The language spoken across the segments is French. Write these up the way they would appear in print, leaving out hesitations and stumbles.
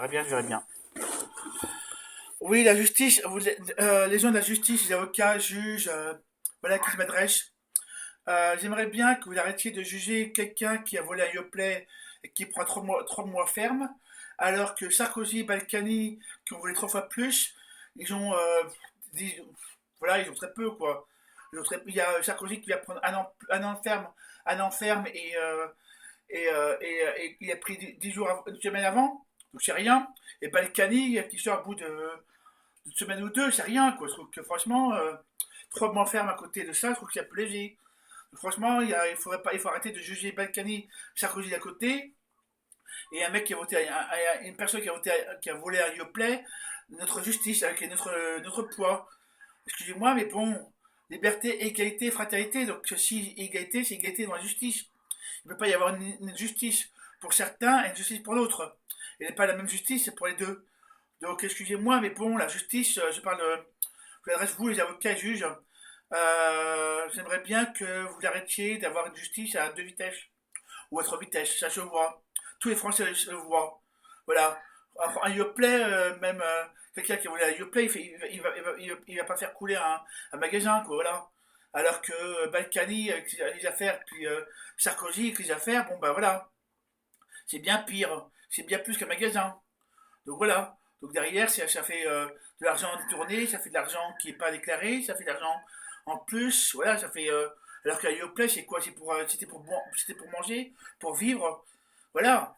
Je verrai bien. Oui, la justice, les gens de la justice, les avocats, juges, voilà, qui se m'adressent. J'aimerais bien que vous arrêtiez de juger quelqu'un qui a volé un Yoplait et qui prend 3 mois ferme, alors que Sarkozy et Balkany, qui ont volé 3 fois plus, ils ont, dix- voilà, ils ont très peu, quoi. Il y a Sarkozy qui va prendre un an ferme, et il a pris 10 jours, une semaine avant, donc c'est rien. Et Balkany qui sort au bout d'une semaine ou deux, c'est rien, quoi. Je trouve que franchement, 3 mois ferme à côté de ça, je trouve que c'est un peu léger. Donc, franchement, il faut arrêter de juger Balkany, Sarkozy d'à côté, et un mec qui a voté, une personne qui a volé un Yoplait, notre justice, avec notre poids. Excusez-moi, mais bon, liberté, égalité, fraternité, donc si égalité, c'est égalité dans la justice. Il ne peut pas y avoir une justice pour certains et une justice pour d'autres. Il n'est pas la même justice pour les deux. Donc, excusez-moi, mais bon, la justice, je m'adresse vous, les avocats et juges. J'aimerais bien que vous arrêtiez d'avoir une justice à 2 vitesses ou à 3 vitesses. Ça se voit. Tous les Français le voient. Voilà. Un Yoplait, même quelqu'un qui a volé un Yoplait, il va pas faire couler un magasin, quoi. Voilà. Alors que Balkany avec les affaires, puis Sarkozy avec les affaires, bon bah voilà, c'est bien pire, c'est bien plus qu'un magasin. Donc voilà. Donc derrière, ça fait de l'argent détourné, ça fait de l'argent qui n'est pas déclaré, ça fait de l'argent en plus. Voilà, ça fait. Alors qu'un Yoplait, c'est quoi? C'était pour manger, pour vivre. Voilà.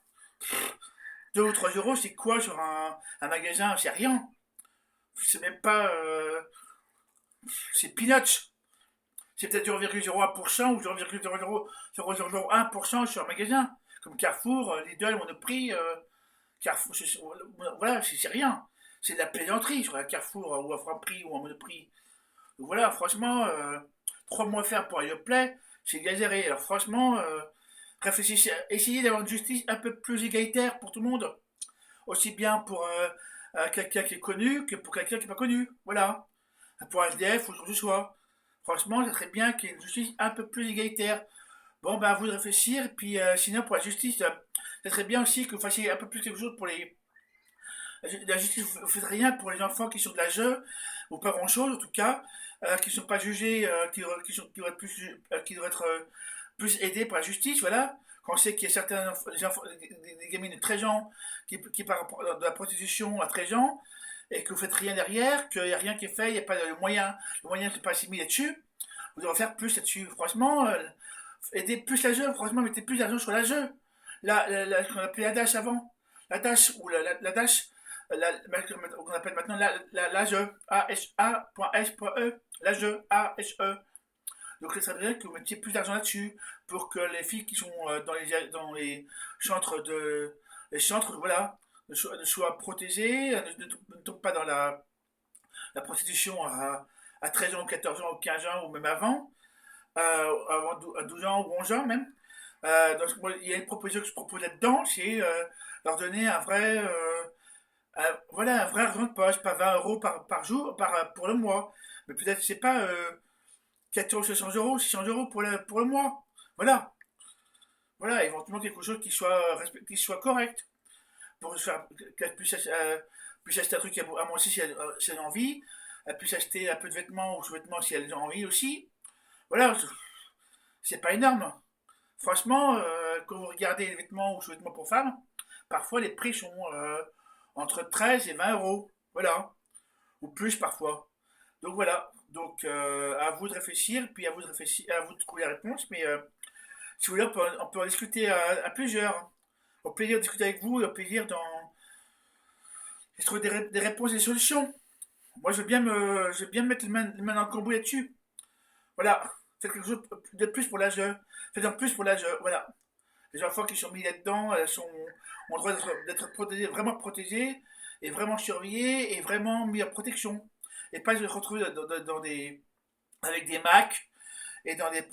2 ou 3 euros, c'est quoi sur un magasin? C'est rien. C'est même pas. C'est peanuts. C'est peut-être 0,01% ou 0,001% sur un magasin. Comme Carrefour, Lidl, Monoprix. Carrefour, voilà, c'est rien. C'est de la plaisanterie sur un Carrefour ou un Franprix ou un Monoprix. Donc voilà, franchement, 3 mois faire pour un Yoplait, c'est exagéré. Alors franchement, réfléchissez, essayez d'avoir une justice un peu plus égalitaire pour tout le monde. Aussi bien pour quelqu'un qui est connu que pour quelqu'un qui n'est pas connu. Voilà. Pour un SDF ou ce que ce soit. Franchement, ça serait bien qu'il y ait une justice un peu plus égalitaire. Bon, ben, à vous de réfléchir. Puis sinon, pour la justice, ça serait bien aussi que vous fassiez un peu plus quelque chose pour les. La justice, vous ne faites rien pour les enfants qui sont de l'âge, ou pas grand-chose en tout cas, qui ne sont pas jugés, qui devraient être plus aidés par la justice, voilà. Quand on sait qu'il y a certains des gamines de 13 ans qui partent de la prostitution à 13 ans, et que vous faites rien derrière, qu'il n'y a rien qui est fait, il n'y a pas de moyen, le moyen n'est pas assimilé là-dessus, vous devrez faire plus là-dessus. Franchement, aider plus la jeu, franchement, mettez plus d'argent sur la jeu. Ce qu'on appelait la dash avant. La dash, ou la dash, qu'on appelle maintenant la jeu, A-S-A.S.E, la jeu, A-S-E. Donc, ça serait bien que vous mettiez plus d'argent là-dessus pour que les filles qui sont dans les centres les centres, voilà, ne soient protégées, ne tombent pas dans la prostitution à 13 ans, ou 14 ans, ou 15 ans, ou même avant 12 ans ou 11 ans même. Donc, moi, il y a une proposition que je propose là-dedans, c'est leur donner voilà, un vrai argent de poche, pas 20 euros par jour, pour le mois. Mais peut-être, c'est pas 400, 600 euros, 600 euros pour le mois. Voilà. Voilà, éventuellement quelque chose qui soit correct. Pour faire, qu'elle puisse acheter un truc à moi aussi si elle a envie. Elle puisse acheter un peu de vêtements ou sous-vêtements si elle a envie aussi. Voilà, c'est pas énorme. Franchement, quand vous regardez les vêtements ou sous-vêtements pour femmes, parfois les prix sont entre 13 et 20 euros. Voilà. Ou plus parfois. Donc voilà. Donc à vous de réfléchir, puis à vous de trouver la réponse. Mais si vous voulez, on peut en discuter à plusieurs. Au plaisir de discuter avec vous et au plaisir de trouver des réponses et des solutions. Moi, je veux bien me mettre les mains dans le cambouis là-dessus. Voilà. Faites quelque chose de plus pour l'âge. Faites en plus pour l'âge. Voilà. Les enfants qui sont mis là-dedans ont le droit d'être protégés, vraiment protégés, et vraiment surveillés, et vraiment mis en protection. Et pas se retrouver avec des Macs et dans des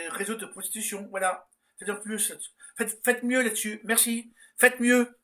réseaux de prostitution. Voilà. Faites en plus. Faites mieux là-dessus. Merci. Faites mieux.